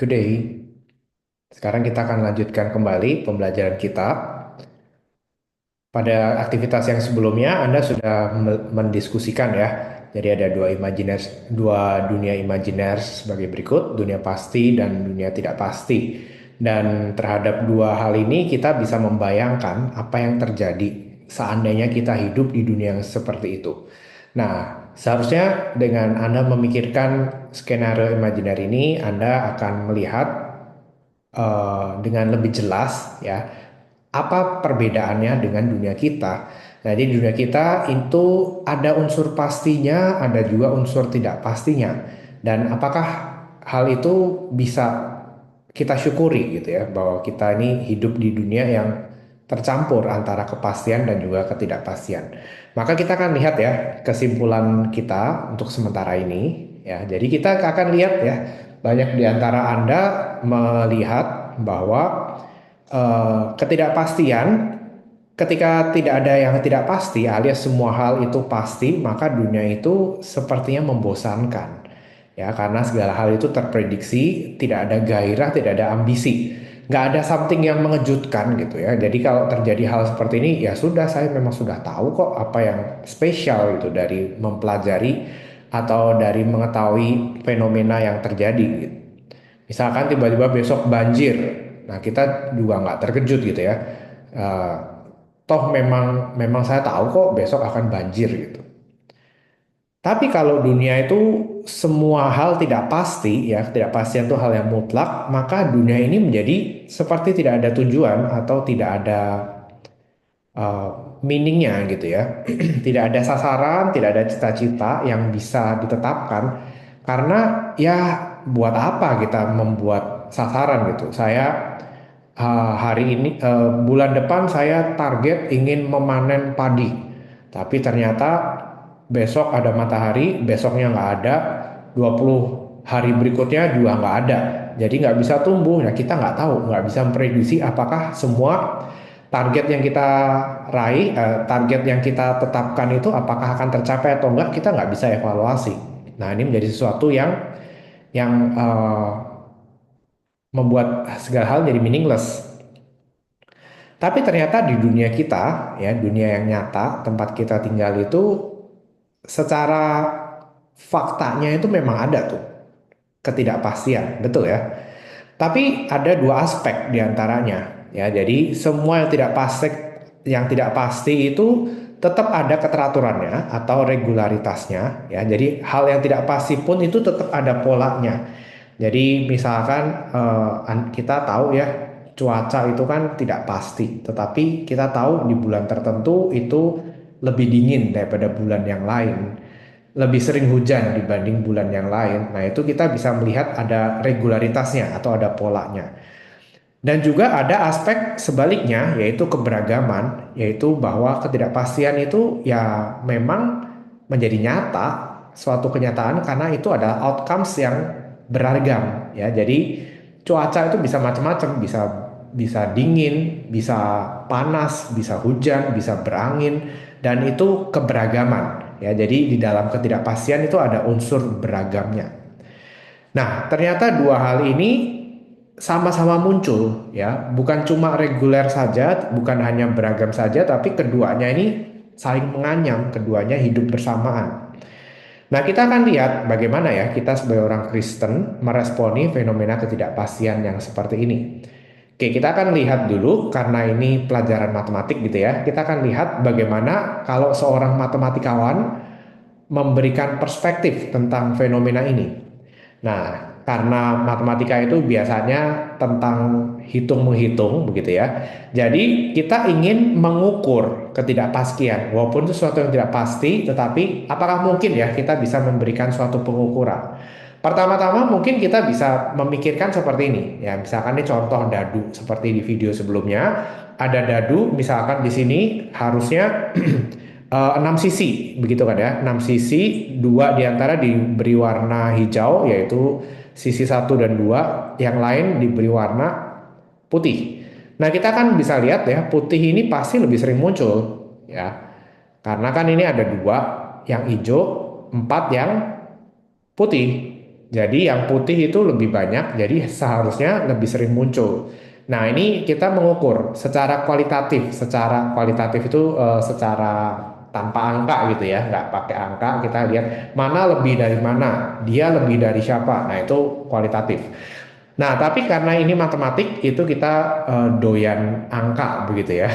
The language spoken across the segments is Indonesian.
Good day. Sekarang kita akan lanjutkan kembali pembelajaran kita. Pada aktivitas yang sebelumnya, Anda sudah mendiskusikan ya. Jadi ada dua dunia imajiner sebagai berikut, dunia pasti dan dunia tidak pasti. Dan terhadap dua hal ini kita bisa membayangkan apa yang terjadi seandainya kita hidup di dunia yang seperti itu. Nah, seharusnya dengan Anda memikirkan skenario imajiner ini, Anda akan melihat dengan lebih jelas ya apa perbedaannya dengan dunia kita. Nah, di dunia kita itu ada unsur pastinya, ada juga unsur tidak pastinya. Dan apakah hal itu bisa kita syukuri gitu ya, bahwa kita ini hidup di dunia yang tercampur antara kepastian dan juga ketidakpastian. Maka kita akan lihat ya kesimpulan kita untuk sementara ini ya. Jadi kita akan lihat ya, banyak di antara Anda melihat bahwa ketidakpastian, ketika tidak ada yang tidak pasti alias semua hal itu pasti, maka dunia itu sepertinya membosankan ya, karena segala hal itu terprediksi, tidak ada gairah, tidak ada ambisi, nggak ada something yang mengejutkan gitu ya. Jadi kalau terjadi hal seperti ini ya sudah, saya memang sudah tahu kok apa yang spesial gitu dari mempelajari atau dari mengetahui fenomena yang terjadi gitu. Misalkan tiba-tiba besok banjir, nah kita juga nggak terkejut gitu ya. Eh, Toh memang memang saya tahu kok besok akan banjir gitu. Tapi kalau dunia itu semua hal tidak pasti ya, ketidakpastian itu hal yang mutlak, maka dunia ini menjadi seperti tidak ada tujuan atau tidak ada uh, meaningnya gitu ya. Tidak ada sasaran, tidak ada cita-cita yang bisa ditetapkan karena ya buat apa kita membuat sasaran gitu. Saya hari ini bulan depan saya target ingin memanen padi, tapi ternyata besok ada matahari, besoknya nggak ada, 20 hari berikutnya juga nggak ada. Jadi nggak bisa tumbuh. Nah kita nggak tahu, nggak bisa memprediksi apakah semua target yang kita raih, target yang kita tetapkan itu apakah akan tercapai atau enggak, kita nggak bisa evaluasi. Nah ini menjadi sesuatu yang membuat segala hal jadi meaningless. Tapi ternyata di dunia kita, ya dunia yang nyata, tempat kita tinggal itu secara faktanya itu memang ada tuh ketidakpastian, betul ya. Tapi ada dua aspek diantaranya, ya. Jadi semua yang tidak pasti itu tetap ada keteraturannya atau regularitasnya, ya. Jadi hal yang tidak pasti pun itu tetap ada polanya. Jadi misalkan kita tahu ya cuaca itu kan tidak pasti, tetapi kita tahu di bulan tertentu itu lebih dingin daripada bulan yang lain, lebih sering hujan dibanding bulan yang lain. Nah, itu kita bisa melihat ada regularitasnya atau ada polanya. Dan juga ada aspek sebaliknya, yaitu keberagaman, yaitu bahwa ketidakpastian itu ya memang menjadi nyata, suatu kenyataan karena itu ada outcomes yang beragam ya. Jadi cuaca itu bisa macam-macam, bisa bisa dingin, bisa panas, bisa hujan, bisa berangin, dan itu keberagaman ya. Jadi di dalam ketidakpastian itu ada unsur beragamnya. Nah, ternyata dua hal ini sama-sama muncul ya, bukan cuma reguler saja, bukan hanya beragam saja, tapi keduanya ini saling menganyam, keduanya hidup bersamaan. Nah, kita akan lihat bagaimana ya kita sebagai orang Kristen meresponi fenomena ketidakpastian yang seperti ini. Oke, kita akan lihat dulu karena ini pelajaran matematik gitu ya. Kita akan lihat bagaimana kalau seorang matematikawan memberikan perspektif tentang fenomena ini. Nah, karena matematika itu biasanya tentang hitung-menghitung begitu ya. Jadi kita ingin mengukur ketidakpastian. Walaupun itu sesuatu yang tidak pasti, tetapi apakah mungkin ya kita bisa memberikan suatu pengukuran? Pertama-tama mungkin kita bisa memikirkan seperti ini. Ya, misalkan ini contoh dadu seperti di video sebelumnya. Ada dadu, misalkan di sini harusnya 6 sisi begitu kan ya, 6 sisi, dua diantara diberi warna hijau yaitu sisi satu dan dua, yang lain diberi warna putih. Nah kita kan bisa lihat ya, putih ini pasti lebih sering muncul ya, karena kan ini ada dua yang hijau, empat yang putih. Jadi yang putih itu lebih banyak, jadi seharusnya lebih sering muncul. Nah, ini kita mengukur secara kualitatif itu secara tanpa angka gitu ya, nggak pakai angka, kita lihat mana lebih dari mana, dia lebih dari siapa. Nah, itu kualitatif. Nah, tapi karena ini matematik, itu kita doyan angka begitu ya.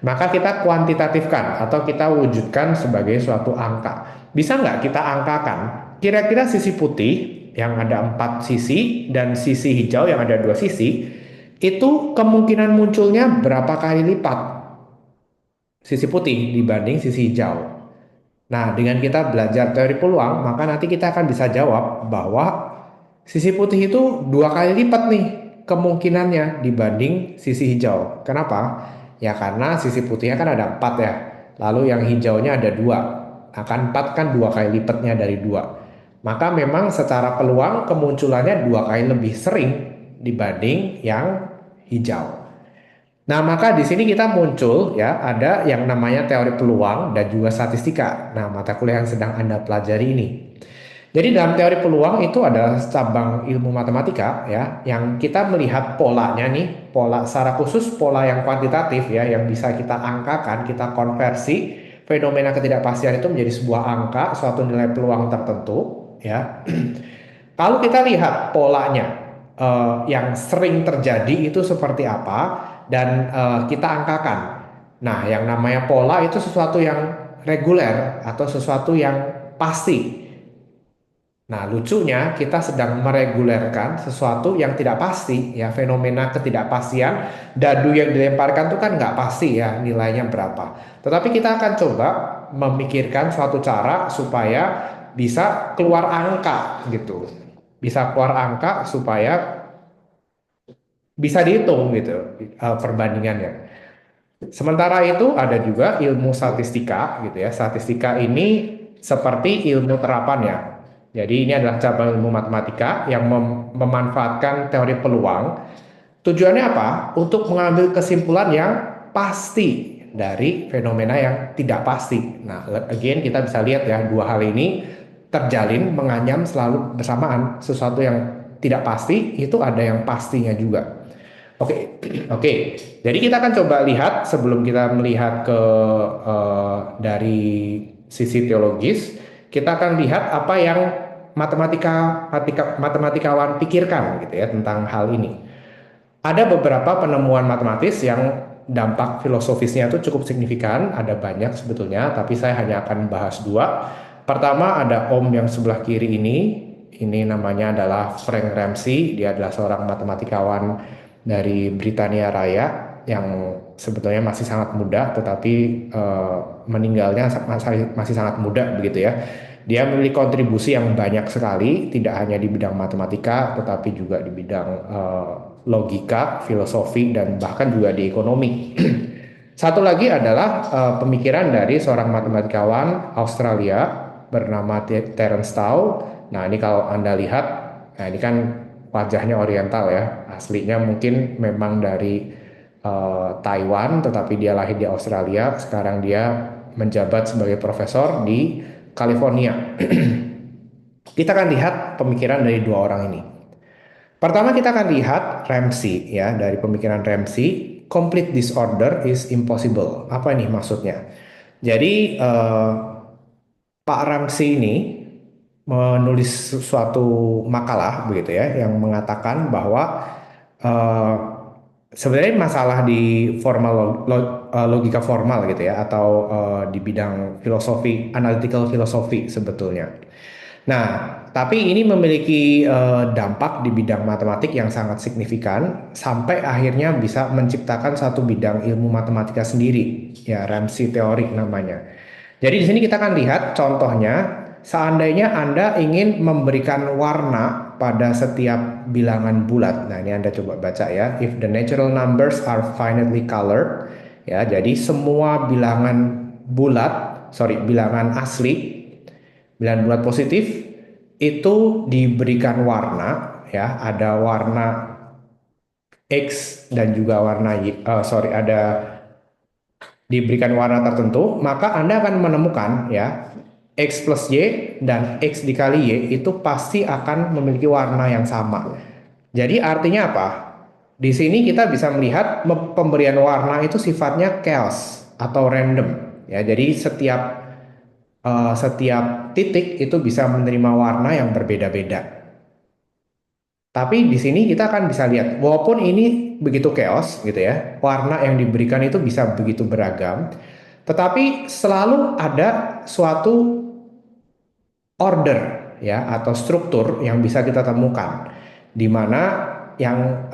Maka kita kuantitatifkan atau kita wujudkan sebagai suatu angka. Bisa nggak kita angkakan? Kira-kira sisi putih yang ada 4 sisi dan sisi hijau yang ada 2 sisi, itu kemungkinan munculnya berapa kali lipat sisi putih dibanding sisi hijau. Nah, dengan kita belajar teori peluang, maka nanti kita akan bisa jawab bahwa sisi putih itu 2 kali lipat nih kemungkinannya dibanding sisi hijau. Kenapa? Ya karena sisi putihnya kan ada 4 ya. Lalu yang hijaunya ada 2. Akan 4 kan 2 kali lipatnya dari 2. Maka memang secara peluang kemunculannya 2 kali lebih sering dibanding yang hijau. Nah, maka di sini kita muncul ya, ada yang namanya teori peluang dan juga statistika. Nah, mata kuliah yang sedang Anda pelajari ini. Jadi dalam teori peluang itu adalah cabang ilmu matematika ya, yang kita melihat polanya nih, pola secara khusus pola yang kuantitatif ya, yang bisa kita angkakan, kita konversi fenomena ketidakpastian itu menjadi sebuah angka, suatu nilai peluang tertentu ya. Kalau kita lihat polanya yang sering terjadi itu seperti apa dan kita angkakan. Nah, yang namanya pola itu sesuatu yang reguler atau sesuatu yang pasti. Nah, lucunya kita sedang meregulerkan sesuatu yang tidak pasti, ya fenomena ketidakpastian. Dadu yang dilemparkan itu kan nggak pasti ya nilainya berapa. Tetapi kita akan coba memikirkan suatu cara supaya bisa keluar angka gitu. Bisa keluar angka supaya bisa dihitung gitu perbandingannya. Sementara itu ada juga ilmu statistika gitu ya. Statistika ini seperti ilmu terapan ya. Jadi ini adalah cabang ilmu matematika yang memanfaatkan teori peluang. Tujuannya apa? Untuk mengambil kesimpulan yang pasti dari fenomena yang tidak pasti. Nah, again kita bisa lihat ya dua hal ini terjalin menganyam selalu bersamaan. Sesuatu yang tidak pasti itu ada yang pastinya juga. Oke, oke. Jadi kita akan coba lihat sebelum kita melihat ke dari sisi teologis, kita akan lihat apa yang matematikawan pikirkan gitu ya tentang hal ini. Ada beberapa penemuan matematis yang dampak filosofisnya itu cukup signifikan, ada banyak sebetulnya, tapi saya hanya akan bahas dua. Pertama ada Om yang sebelah kiri ini namanya adalah Frank Ramsey, dia adalah seorang matematikawan dari Britania Raya yang sebetulnya masih sangat muda, tetapi meninggalnya masih sangat muda begitu ya. Dia memiliki kontribusi yang banyak sekali, tidak hanya di bidang matematika, tetapi juga di bidang logika, filosofi, dan bahkan juga di ekonomi. Satu lagi adalah pemikiran dari seorang matematikawan Australia bernama Terence Tao. Nah, ini kalau Anda lihat, nah ini kan wajahnya oriental ya. Aslinya mungkin memang dari Taiwan, tetapi dia lahir di Australia. Sekarang dia menjabat sebagai profesor di California. Kita akan lihat pemikiran dari dua orang ini. Pertama kita akan lihat Ramsey ya, dari pemikiran Ramsey, complete disorder is impossible. Apa ini maksudnya? Jadi Pak Ramsey ini menulis suatu makalah begitu ya yang mengatakan bahwa eh, sebenarnya masalah di logika formal gitu ya atau di bidang filosofi analytical filosofi sebetulnya. Nah, tapi ini memiliki dampak di bidang matematik yang sangat signifikan sampai akhirnya bisa menciptakan satu bidang ilmu matematika sendiri, ya Ramsey teori namanya. Jadi di sini kita akan lihat contohnya, seandainya Anda ingin memberikan warna pada setiap bilangan bulat. Nah, ini Anda coba baca ya. If the natural numbers are finitely colored, ya, jadi semua bilangan asli, bilangan bulat positif itu diberikan warna, ya, ada warna X dan juga warna Y, ada diberikan warna tertentu, maka Anda akan menemukan ya X plus Y dan X dikali Y itu pasti akan memiliki warna yang sama. Jadi artinya apa? Di sini kita bisa melihat pemberian warna itu sifatnya chaos atau random. Ya, jadi setiap titik itu bisa menerima warna yang berbeda-beda. Tapi di sini kita akan bisa lihat, walaupun ini begitu chaos gitu ya, warna yang diberikan itu bisa begitu beragam, tetapi selalu ada suatu order ya atau struktur yang bisa kita temukan, di mana yang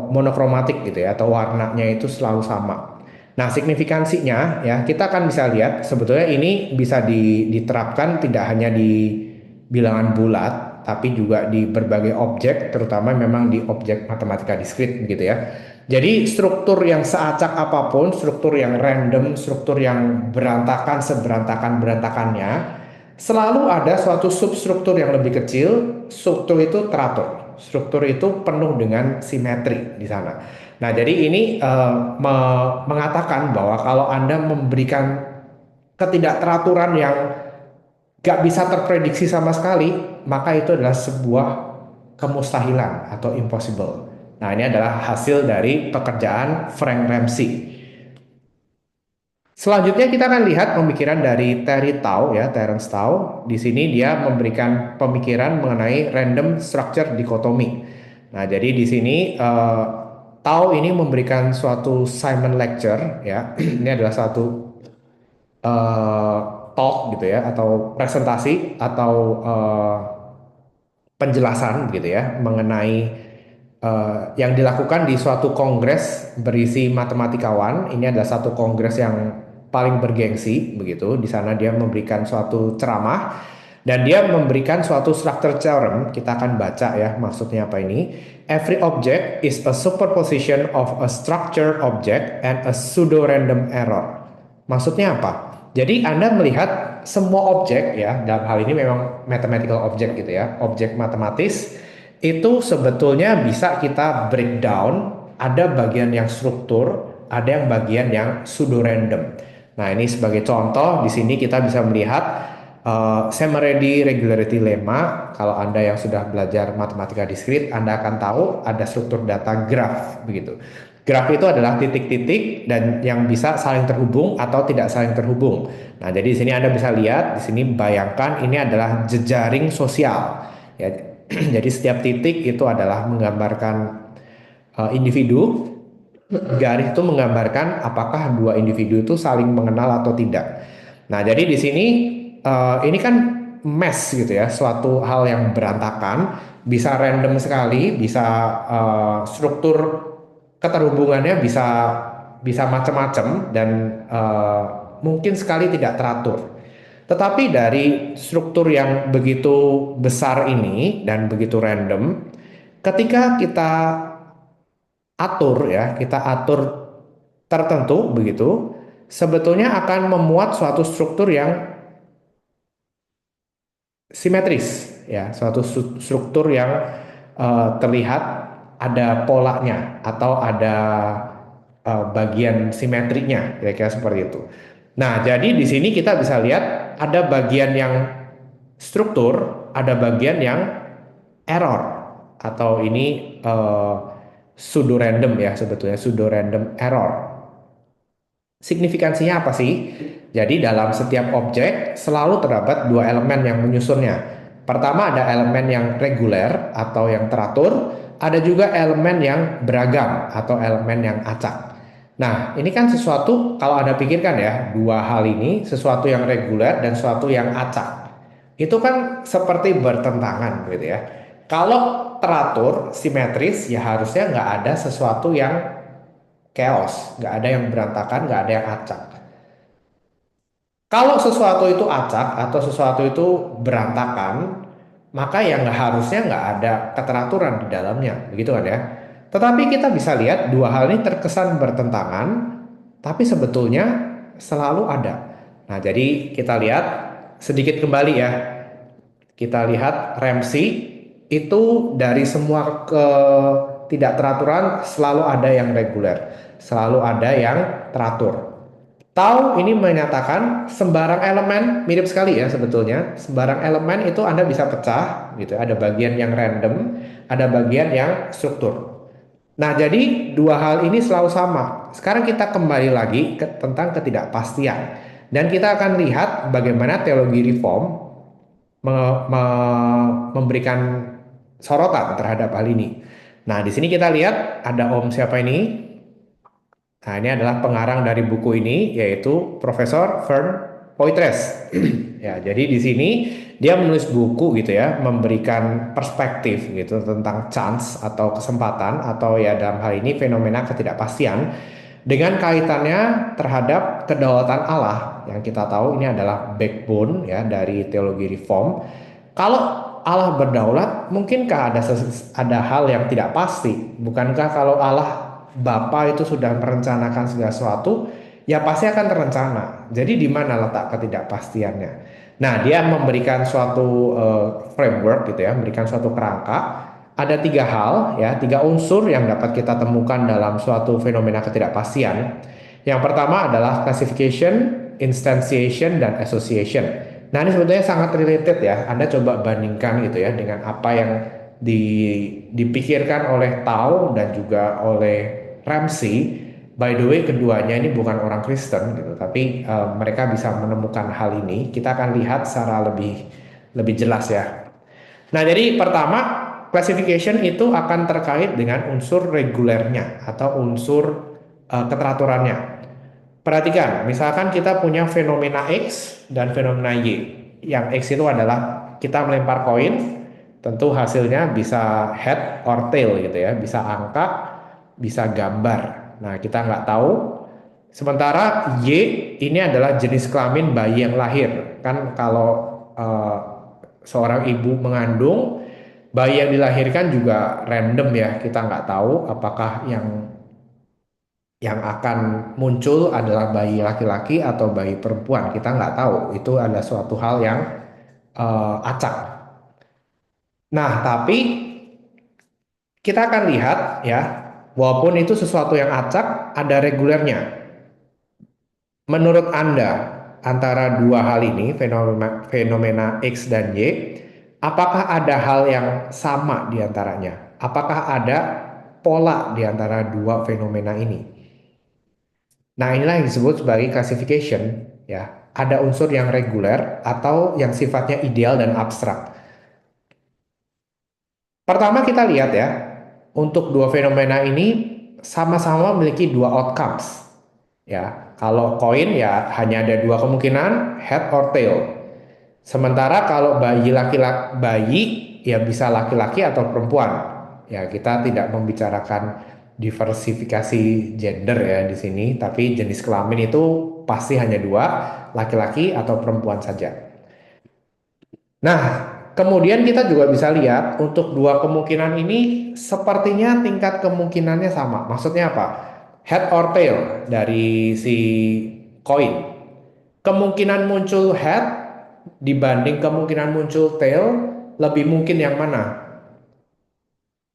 monokromatik gitu ya atau warnanya itu selalu sama. Nah, signifikansinya ya kita akan bisa lihat sebetulnya ini bisa diterapkan tidak hanya di bilangan bulat, tapi juga di berbagai objek, terutama memang di objek matematika diskrit gitu ya. Jadi struktur yang seacak apapun, struktur yang random, struktur yang berantakan seberantakan-berantakannya, selalu ada suatu substruktur yang lebih kecil, struktur itu teratur. Struktur itu penuh dengan simetri di sana. Nah, jadi ini mengatakan bahwa kalau Anda memberikan ketidakteraturan yang gak bisa terprediksi sama sekali, maka itu adalah sebuah kemustahilan atau impossible. Nah, ini adalah hasil dari pekerjaan Frank Ramsey. Selanjutnya kita akan lihat pemikiran dari Terry Tao ya, Terence Tao. Di sini dia memberikan pemikiran mengenai random structure dichotomy. Nah, jadi di sini Tao ini memberikan suatu Simon lecture ya. Ini adalah satu uh, talk gitu ya atau presentasi atau penjelasan gitu ya mengenai yang dilakukan di suatu kongres berisi matematikawan. Ini adalah satu kongres yang paling bergengsi begitu. Di sana dia memberikan suatu ceramah dan dia memberikan suatu structure theorem. Kita akan baca ya maksudnya apa ini. Every object is a superposition of a structured object and a pseudo random error. Maksudnya apa? Jadi Anda melihat semua objek ya, dalam hal ini memang mathematical object gitu ya, objek matematis itu sebetulnya bisa kita breakdown, ada bagian yang struktur, ada yang bagian yang pseudo random. Nah, ini sebagai contoh di sini kita bisa melihat Semeredi regularity lemma. Kalau Anda yang sudah belajar matematika diskrit, Anda akan tahu ada struktur data graf begitu. Graf itu adalah titik-titik dan yang bisa saling terhubung atau tidak saling terhubung. Nah, jadi di sini Anda bisa lihat, di sini bayangkan ini adalah jejaring sosial. Ya, jadi setiap titik itu adalah menggambarkan individu, garis itu menggambarkan apakah dua individu itu saling mengenal atau tidak. Nah, jadi di sini ini kan mess gitu ya, suatu hal yang berantakan, bisa random sekali, bisa struktur keterhubungannya bisa bisa macam-macam dan mungkin sekali tidak teratur. Tetapi dari struktur yang begitu besar ini dan begitu random, ketika kita atur ya, kita atur tertentu begitu, sebetulnya akan memuat suatu struktur yang simetris ya, suatu struktur yang terlihat ada polanya atau ada bagian simetrinya, kira-kira seperti itu. Nah, jadi di sini kita bisa lihat ada bagian yang struktur, ada bagian yang error atau ini pseudo random ya sebetulnya pseudo random error. Signifikansinya apa sih? Jadi dalam setiap objek selalu terdapat dua elemen yang menyusunnya. Pertama ada elemen yang reguler atau yang teratur, ada juga elemen yang beragam atau elemen yang acak. Nah, ini kan sesuatu kalau Anda pikirkan ya, dua hal ini, sesuatu yang reguler dan sesuatu yang acak. Itu kan seperti bertentangan gitu ya. Kalau teratur, simetris, ya harusnya nggak ada sesuatu yang chaos, nggak ada yang berantakan, nggak ada yang acak. Kalau sesuatu itu acak atau sesuatu itu berantakan, maka yang nggak harusnya nggak ada keteraturan di dalamnya, begitu kan ya? Tetapi kita bisa lihat dua hal ini terkesan bertentangan, tapi sebetulnya selalu ada. Nah, jadi kita lihat sedikit kembali ya. Kita lihat Ramsey itu dari semua ketidakteraturan selalu ada yang reguler, selalu ada yang teratur. Tau ini menyatakan sembarang elemen, mirip sekali ya sebetulnya. Sembarang elemen itu Anda bisa pecah gitu. Ada bagian yang random, ada bagian yang struktur. Nah, jadi dua hal ini selalu sama. Sekarang kita kembali lagi tentang ketidakpastian. Dan kita akan lihat bagaimana teologi reform memberikan sorotan terhadap hal ini. Nah, di sini kita lihat ada Om siapa ini? Nah, ini adalah pengarang dari buku ini, yaitu Profesor Vern Poitres. Ya, jadi di sini dia menulis buku gitu ya, memberikan perspektif gitu tentang chance atau kesempatan atau ya dalam hal ini fenomena ketidakpastian dengan kaitannya terhadap kedaulatan Allah yang kita tahu ini adalah backbone ya dari teologi reform. Kalau Allah berdaulat, mungkinkah ada hal yang tidak pasti? Bukankah kalau Allah Bapa itu sudah merencanakan segala sesuatu, ya pasti akan terencana. Jadi di mana letak ketidakpastiannya? Nah, dia memberikan suatu framework gitu ya, memberikan suatu kerangka. Ada tiga hal ya, tiga unsur yang dapat kita temukan dalam suatu fenomena ketidakpastian. Yang pertama adalah classification, instantiation, dan association. Nah, ini sebetulnya sangat related ya. Anda coba bandingkan gitu ya dengan apa yang dipikirkan oleh Tao dan juga oleh Ramsey. By the way, keduanya ini bukan orang Kristen gitu, tapi mereka bisa menemukan hal ini. Kita akan lihat secara lebih lebih jelas ya. Nah, jadi pertama, classification itu akan terkait dengan unsur regulernya atau unsur keteraturannya. Perhatikan, misalkan kita punya fenomena X dan fenomena Y. Yang X itu adalah kita melempar koin, tentu hasilnya bisa head or tail gitu ya, bisa angka, bisa gambar. Nah, kita nggak tahu. Sementara Y ini adalah jenis kelamin bayi yang lahir. Kan kalau eh, seorang ibu mengandung, bayi yang dilahirkan juga random ya. Kita nggak tahu apakah yang akan muncul adalah bayi laki-laki atau bayi perempuan. Kita nggak tahu. Itu adalah suatu hal yang acak. Nah, tapi kita akan lihat ya, walaupun itu sesuatu yang acak, ada regulernya. Menurut Anda, antara dua hal ini, fenomena X dan Y, apakah ada hal yang sama di antaranya? Apakah ada pola di antara dua fenomena ini? Nah, inilah yang disebut sebagai classification, ya. Ada unsur yang reguler atau yang sifatnya ideal dan abstrak. Pertama kita lihat ya, untuk dua fenomena ini sama-sama memiliki dua outcomes. Ya, kalau koin ya hanya ada dua kemungkinan, head or tail. Sementara kalau bayi laki-laki bayi ya bisa laki-laki atau perempuan. Ya, kita tidak membicarakan diversifikasi gender ya di sini, tapi jenis kelamin itu pasti hanya dua, laki-laki atau perempuan saja. Nah, kemudian kita juga bisa lihat untuk dua kemungkinan ini sepertinya tingkat kemungkinannya sama. Maksudnya apa? Head or tail dari si koin. Kemungkinan muncul head dibanding kemungkinan muncul tail lebih mungkin yang mana?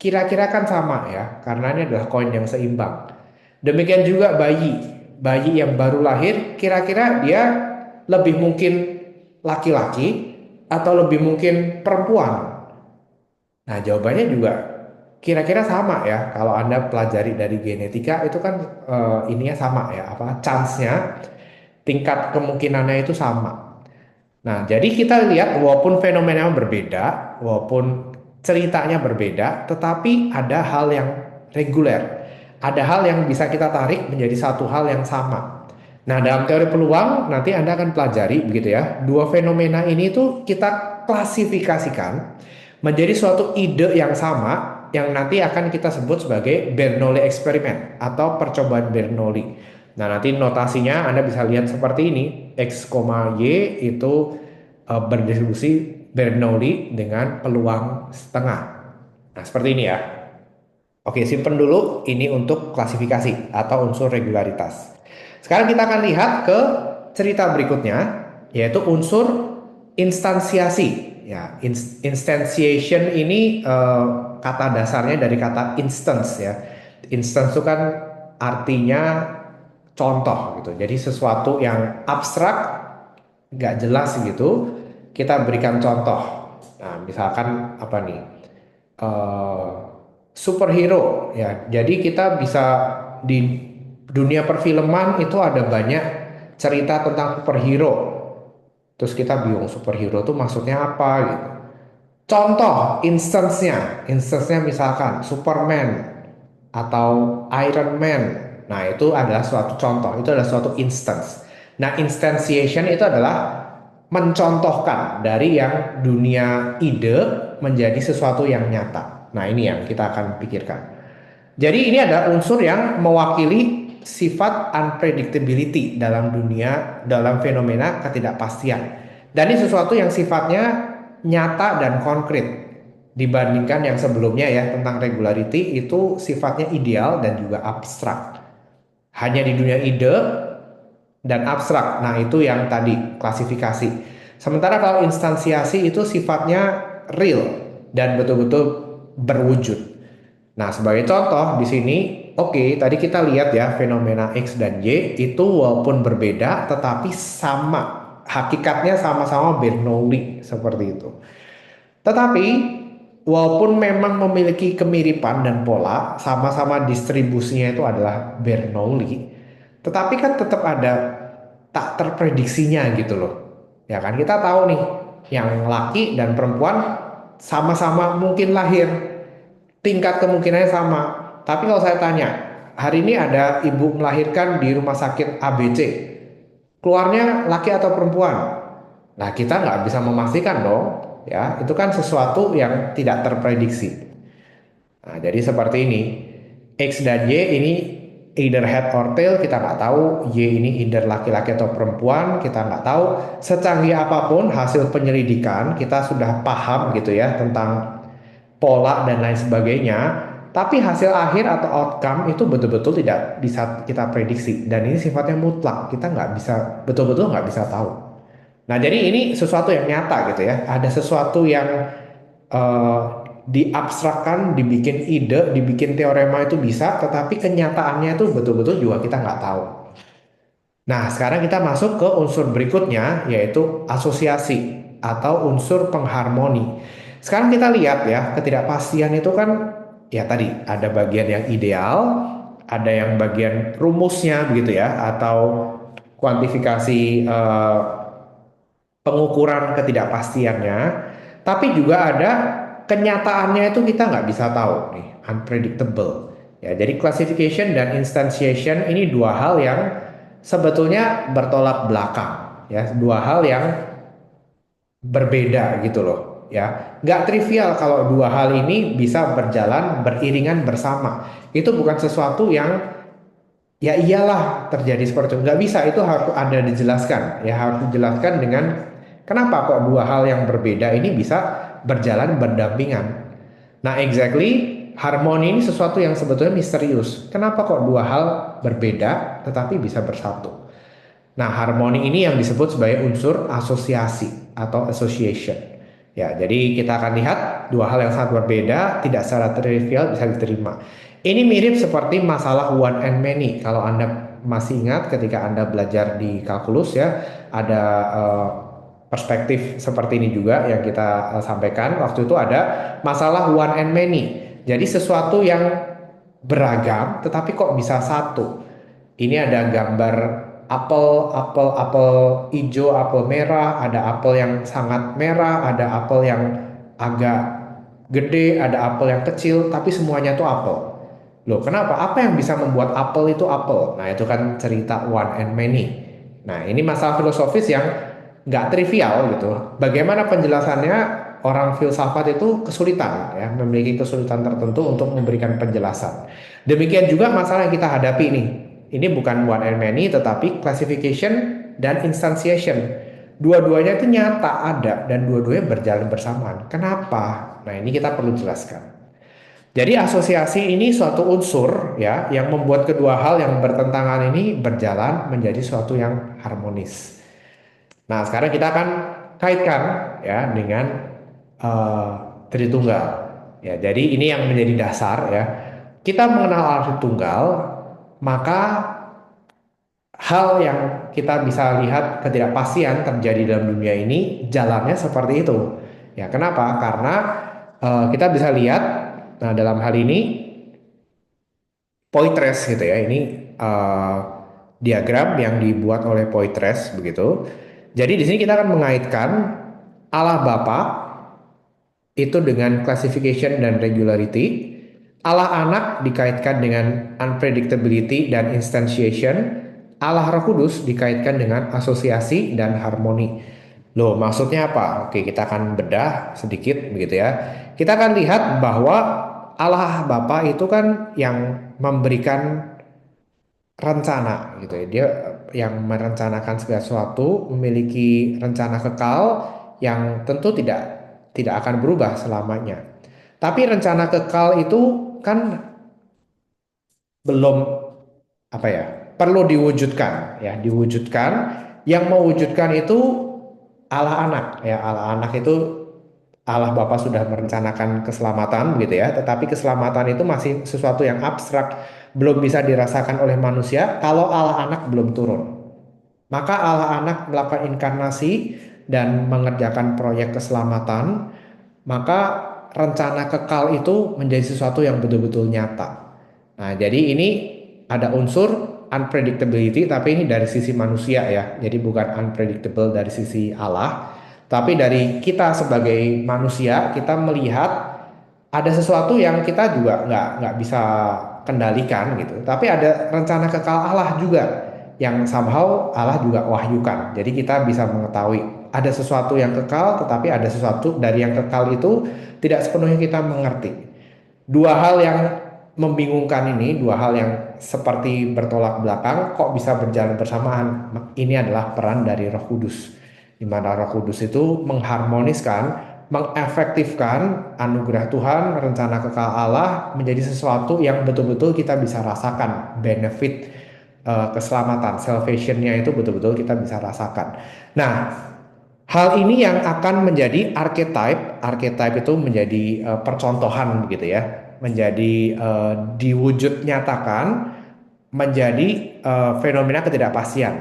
Kira-kira kan sama ya, karena ini adalah koin yang seimbang. Demikian juga bayi. Bayi yang baru lahir, kira-kira dia lebih mungkin laki-laki atau lebih mungkin perempuan? Nah, jawabannya juga kira-kira sama ya. Kalau Anda pelajari dari genetika itu kan ininya sama ya, apa chance-nya, tingkat kemungkinannya itu sama. Nah, jadi kita lihat walaupun fenomena berbeda, walaupun ceritanya berbeda, tetapi ada hal yang reguler. Ada hal yang bisa kita tarik menjadi satu hal yang sama. Nah, dalam teori peluang nanti Anda akan pelajari begitu ya. Dua fenomena ini tuh kita klasifikasikan menjadi suatu ide yang sama yang nanti akan kita sebut sebagai Bernoulli eksperimen atau percobaan Bernoulli. Nah, nanti notasinya Anda bisa lihat seperti ini. X, Y itu berdistribusi Bernoulli dengan peluang setengah. Nah, seperti ini ya. Oke, simpen dulu ini untuk klasifikasi atau unsur regularitas. Sekarang kita akan lihat ke cerita berikutnya, yaitu unsur instansiasi. Ya, instantiation ini kata dasarnya dari kata instance ya. Instance itu kan artinya contoh gitu. Jadi sesuatu yang abstrak, nggak jelas gitu, kita berikan contoh. Nah, misalkan apa nih? eh, Superhero ya. Jadi kita bisa di dunia perfilman itu ada banyak cerita tentang superhero. Terus kita bingung superhero itu maksudnya apa gitu. Contoh instance-nya misalkan Superman atau Iron Man. Nah, itu adalah suatu contoh, itu adalah suatu instance. Nah, instantiation itu adalah mencontohkan dari yang dunia ide menjadi sesuatu yang nyata. Nah, ini yang kita akan pikirkan. Jadi ini adalah unsur yang mewakili sifat unpredictability dalam dunia, dalam fenomena ketidakpastian. Dan ini sesuatu yang sifatnya nyata dan konkret dibandingkan yang sebelumnya ya tentang regularity itu sifatnya ideal dan juga abstrak. Hanya di dunia ide dan abstrak. Nah, itu yang tadi klasifikasi. Sementara kalau instansiasi itu sifatnya real dan betul-betul berwujud. Nah, sebagai contoh di sini, oke, tadi kita lihat ya fenomena X dan Y itu walaupun berbeda tetapi sama. Hakikatnya sama-sama Bernoulli seperti itu. Tetapi walaupun memang memiliki kemiripan dan pola, sama-sama distribusinya itu adalah Bernoulli, tetapi kan tetap ada tak terprediksinya gitu loh. Ya kan kita tahu nih, yang laki dan perempuan sama-sama mungkin lahir, tingkat kemungkinannya sama. Tapi kalau saya tanya, hari ini ada ibu melahirkan di rumah sakit ABC, keluarnya laki atau perempuan? Nah, kita nggak bisa memastikan dong, ya. Itu kan sesuatu yang tidak terprediksi. Nah, jadi seperti ini. X dan Y ini either head or tail, kita nggak tahu. Y ini either laki-laki atau perempuan, kita nggak tahu. Secanggih apapun hasil penyelidikan, kita sudah paham gitu ya tentang pola dan lain sebagainya. Tapi hasil akhir atau outcome itu betul-betul tidak bisa kita prediksi. Dan ini sifatnya mutlak, kita nggak bisa, betul-betul nggak bisa tahu. Nah, jadi ini sesuatu yang nyata gitu ya. Ada sesuatu yang eh, diabstrakkan, dibikin ide, dibikin teorema itu bisa, tetapi kenyataannya itu betul-betul juga kita nggak tahu. Nah, sekarang kita masuk ke unsur berikutnya, yaitu asosiasi atau unsur pengharmoni. Sekarang kita lihat ya, ketidakpastian itu kan ya tadi ada bagian yang ideal, ada yang bagian rumusnya begitu ya, atau kuantifikasi pengukuran ketidakpastiannya, tapi juga ada kenyataannya itu kita nggak bisa tahu nih, unpredictable. Ya, jadi classification dan instantiation ini dua hal yang sebetulnya bertolak belakang, ya, dua hal yang berbeda gitu loh, ya. Nggak trivial kalau dua hal ini bisa berjalan beriringan bersama. Itu bukan sesuatu yang ya iyalah terjadi seperti itu. Nggak bisa, itu harus ada dijelaskan. Ya harus dijelaskan dengan kenapa kok dua hal yang berbeda ini bisa berjalan berdampingan. Nah, exactly harmoni ini sesuatu yang sebetulnya misterius. Kenapa kok dua hal berbeda tetapi bisa bersatu? Nah, harmoni ini yang disebut sebagai unsur asosiasi atau association. Ya, jadi kita akan lihat dua hal yang sangat berbeda, tidak secara trivial bisa diterima. Ini mirip seperti masalah one and many. Kalau Anda masih ingat ketika Anda belajar di kalkulus ya, ada perspektif seperti ini juga yang kita sampaikan. Waktu itu ada masalah one and many. Jadi sesuatu yang beragam tetapi kok bisa satu. Ini ada gambar apel hijau, apel merah, ada apel yang sangat merah, ada apel yang agak gede, ada apel yang kecil, tapi semuanya tuh apel. Loh, kenapa? Apa yang bisa membuat apel itu apel? Nah, itu kan cerita one and many. Nah, ini masalah filosofis yang nggak trivial gitu. Bagaimana penjelasannya? Orang filsafat itu kesulitan ya, memiliki kesulitan tertentu untuk memberikan penjelasan. Demikian juga masalah yang kita hadapi nih. Ini bukan one and many tetapi classification dan instantiation. Dua-duanya itu nyata ada dan dua-duanya berjalan bersamaan. Kenapa? Nah, ini kita perlu jelaskan. Jadi asosiasi ini suatu unsur ya yang membuat kedua hal yang bertentangan ini berjalan menjadi suatu yang harmonis. Nah, sekarang kita akan kaitkan ya dengan uh, Tritunggal. Ya, jadi ini yang menjadi dasar ya. Kita mengenal arti tunggal, maka hal yang kita bisa lihat ketidakpastian terjadi dalam dunia ini jalannya seperti itu. Ya, kenapa? Karena kita bisa lihat, nah dalam hal ini Poitres gitu ya. Ini eh, diagram yang dibuat oleh Poitres begitu. Jadi di sini kita akan mengaitkan Allah Bapa itu dengan classification dan regularity. Allah Anak dikaitkan dengan unpredictability dan instantiation. Allah Roh Kudus dikaitkan dengan asosiasi dan harmoni. Loh, maksudnya apa? Oke, kita akan bedah sedikit begitu ya. Kita akan lihat bahwa Allah Bapa itu kan yang memberikan rencana gitu ya. Dia yang merencanakan segala sesuatu, memiliki rencana kekal yang tentu tidak akan berubah selamanya. Tapi rencana kekal itu kan belum apa ya? Perlu diwujudkan ya, diwujudkan. Yang mewujudkan itu Allah Anak ya. Allah Anak itu Allah Bapa sudah merencanakan keselamatan gitu ya, tetapi keselamatan itu masih sesuatu yang abstrak, belum bisa dirasakan oleh manusia kalau Allah Anak belum turun. Maka Allah Anak melakukan inkarnasi dan mengerjakan proyek keselamatan, maka rencana kekal itu menjadi sesuatu yang betul-betul nyata. Nah, jadi ini ada unsur unpredictability, tapi ini dari sisi manusia ya. Jadi bukan unpredictable dari sisi Allah, tapi dari kita sebagai manusia, kita melihat ada sesuatu yang kita juga nggak bisa kendalikan gitu. Tapi ada rencana kekal Allah juga yang somehow Allah juga wahyukan. Jadi kita bisa mengetahui ada sesuatu yang kekal, tetapi ada sesuatu dari yang kekal itu tidak sepenuhnya kita mengerti. Dua hal yang membingungkan ini, dua hal yang seperti bertolak belakang, kok bisa berjalan bersamaan? Ini adalah peran dari Roh Kudus, di mana Roh Kudus itu mengharmoniskan, mengefektifkan anugerah Tuhan, rencana kekal Allah menjadi sesuatu yang betul-betul kita bisa rasakan, benefit keselamatan, salvationnya itu betul-betul kita bisa rasakan. Nah, hal ini yang akan menjadi archetype, archetype itu menjadi percontohan begitu ya, menjadi diwujud nyatakan menjadi fenomena ketidakpastian.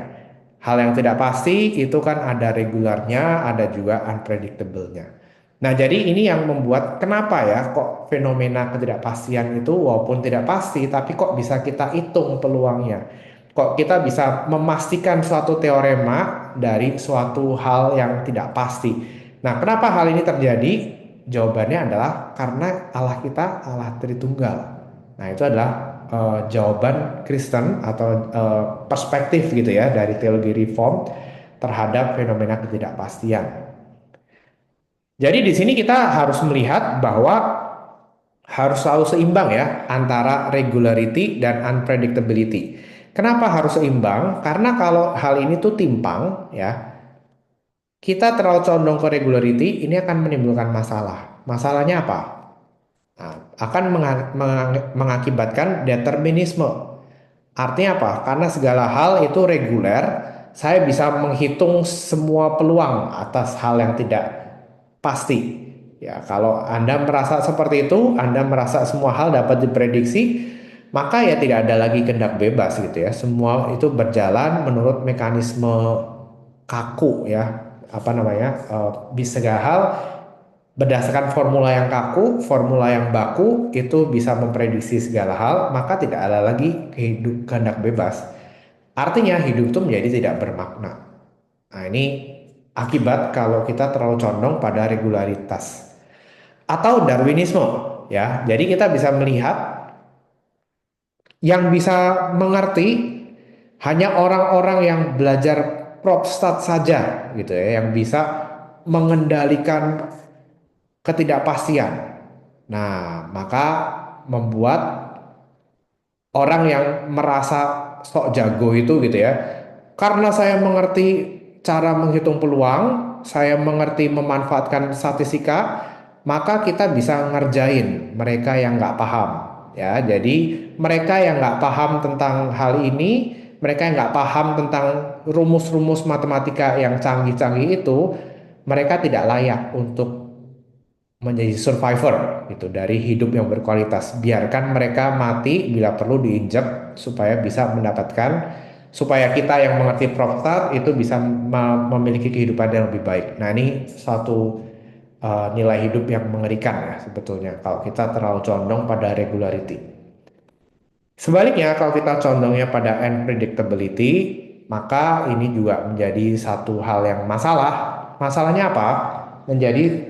Hal yang tidak pasti itu kan ada regularnya, ada juga unpredictable-nya. Nah, jadi ini yang membuat kenapa ya kok fenomena ketidakpastian itu walaupun tidak pasti, tapi kok bisa kita hitung peluangnya. Kok kita bisa memastikan suatu teorema dari suatu hal yang tidak pasti. Nah, kenapa hal ini terjadi? Jawabannya adalah karena Allah kita Allah Tritunggal. Nah, itu adalah jawaban Kristen atau perspektif gitu ya dari teologi reform terhadap fenomena ketidakpastian. Jadi di sini kita harus melihat bahwa harus selalu seimbang ya antara regularity dan unpredictability. Kenapa harus seimbang? Karena kalau hal ini tuh timpang ya, kita terlalu condong ke regularity, ini akan menimbulkan masalah. Masalahnya apa? Nah, akan mengakibatkan determinisme. Artinya apa? Karena segala hal itu reguler, saya bisa menghitung semua peluang atas hal yang tidak pasti. Ya, kalau Anda merasa seperti itu, Anda merasa semua hal dapat diprediksi, maka ya tidak ada lagi kehendak bebas gitu ya. Semua itu berjalan menurut mekanisme kaku ya, apa namanya? Bisa segala hal berdasarkan formula yang kaku, formula yang baku itu bisa memprediksi segala hal, maka tidak ada lagi kehendak bebas. Artinya hidup itu menjadi tidak bermakna. Nah, ini akibat kalau kita terlalu condong pada regularitas atau Darwinisme ya. Jadi kita bisa melihat yang bisa mengerti hanya orang-orang yang belajar propstat saja gitu ya, yang bisa mengendalikan ketidakpastian. Nah, maka membuat orang yang merasa sok jago itu gitu ya. Karena saya mengerti cara menghitung peluang, saya mengerti memanfaatkan statistika, maka kita bisa ngerjain mereka yang nggak paham. Ya, jadi mereka yang nggak paham tentang hal ini, mereka yang nggak paham tentang rumus-rumus matematika yang canggih-canggih itu, mereka tidak layak untuk menjadi survivor gitu dari hidup yang berkualitas. Biarkan mereka mati bila perlu diinjak supaya bisa mendapatkan supaya kita yang mengerti Protestant itu bisa memiliki kehidupan yang lebih baik. Nah, ini suatu nilai hidup yang mengerikan ya sebetulnya kalau kita terlalu condong pada regularity. Sebaliknya, kalau kita condongnya pada unpredictability, maka ini juga menjadi satu hal yang masalah. Masalahnya apa? Menjadi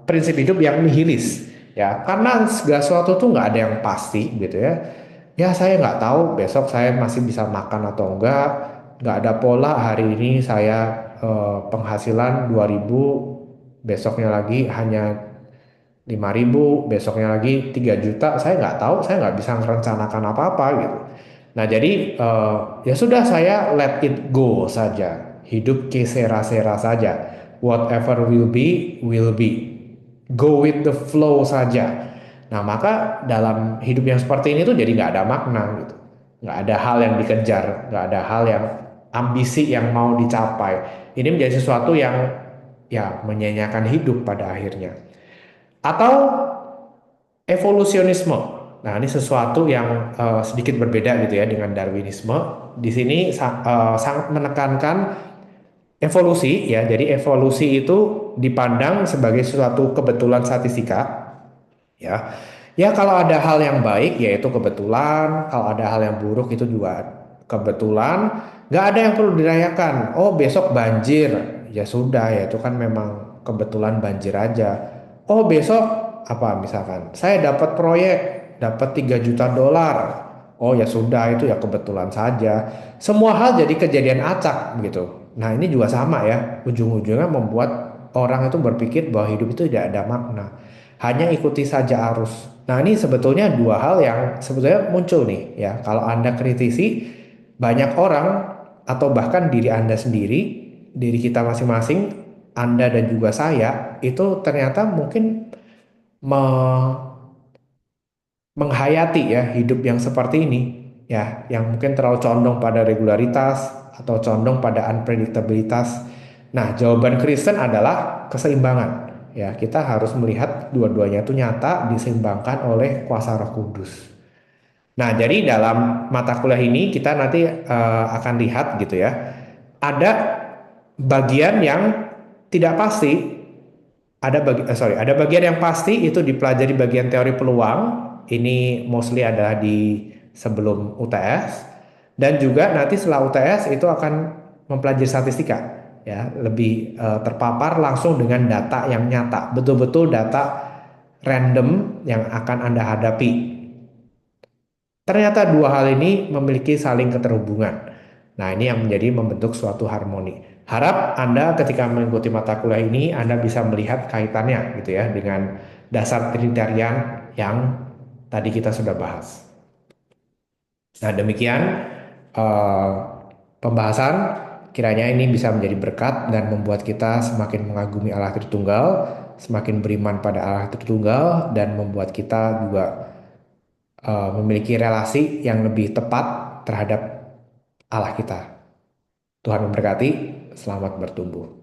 prinsip hidup yang nihilis, ya. Karena segala sesuatu tuh nggak ada yang pasti, gitu ya. Ya, saya nggak tahu besok saya masih bisa makan atau enggak. Nggak ada pola hari ini saya penghasilan 2.000, besoknya lagi hanya 5.000, besoknya lagi 3 juta, saya nggak tahu, saya nggak bisa merencanakan apa-apa gitu. Nah, jadi ya sudah, saya let it go saja, hidup que sera-sera saja, whatever will be, go with the flow saja. Nah, maka dalam hidup yang seperti ini tuh jadi nggak ada makna gitu, nggak ada hal yang dikejar, nggak ada hal yang ambisi yang mau dicapai. Ini menjadi sesuatu yang ya menyanyiakan hidup pada akhirnya. Atau evolusionisme. Nah, ini sesuatu yang sedikit berbeda gitu ya dengan Darwinisme. Di sini sangat menekankan evolusi ya. Jadi evolusi itu dipandang sebagai suatu kebetulan statistika ya. Ya, kalau ada hal yang baik yaitu kebetulan, kalau ada hal yang buruk itu juga kebetulan. Nggak ada yang perlu dirayakan. Oh, besok banjir. Ya sudah, ya itu kan memang kebetulan banjir aja. Oh, besok apa misalkan saya dapat proyek, dapat 3 juta dolar. Oh, ya sudah, itu ya kebetulan saja. Semua hal jadi kejadian acak gitu. Nah, ini juga sama ya. Ujung-ujungnya membuat orang itu berpikir bahwa hidup itu tidak ada makna, hanya ikuti saja arus. Nah, ini sebetulnya dua hal yang sebetulnya muncul nih ya. Kalau Anda kritisi, banyak orang atau bahkan diri Anda sendiri, diri kita masing-masing, Anda dan juga saya, itu ternyata mungkin me- menghayati ya hidup yang seperti ini ya, yang mungkin terlalu condong pada regularitas atau condong pada unpredictabilitas. Nah, jawaban Kristen adalah keseimbangan. Ya, kita harus melihat dua-duanya itu nyata diseimbangkan oleh kuasa Roh Kudus. Nah, jadi dalam mata kuliah ini kita nanti akan lihat gitu ya. Ada bagian yang tidak pasti, ada bagian yang pasti itu dipelajari bagian teori peluang. Ini mostly adalah di sebelum UTS, dan juga nanti setelah UTS itu akan mempelajari statistika ya, lebih terpapar langsung dengan data yang nyata, betul-betul data random yang akan Anda hadapi. Ternyata dua hal ini memiliki saling keterhubungan. Nah, ini yang menjadi membentuk suatu harmoni. Harap Anda ketika mengikuti mata kuliah ini, Anda bisa melihat kaitannya gitu ya dengan dasar trinitarian yang tadi kita sudah bahas. Nah, demikian eh, pembahasan. Kiranya ini bisa menjadi berkat dan membuat kita semakin mengagumi Allah Tritunggal, semakin beriman pada Allah Tritunggal, dan membuat kita juga memiliki relasi yang lebih tepat terhadap Allah kita. Tuhan memberkati, selamat bertumbuh.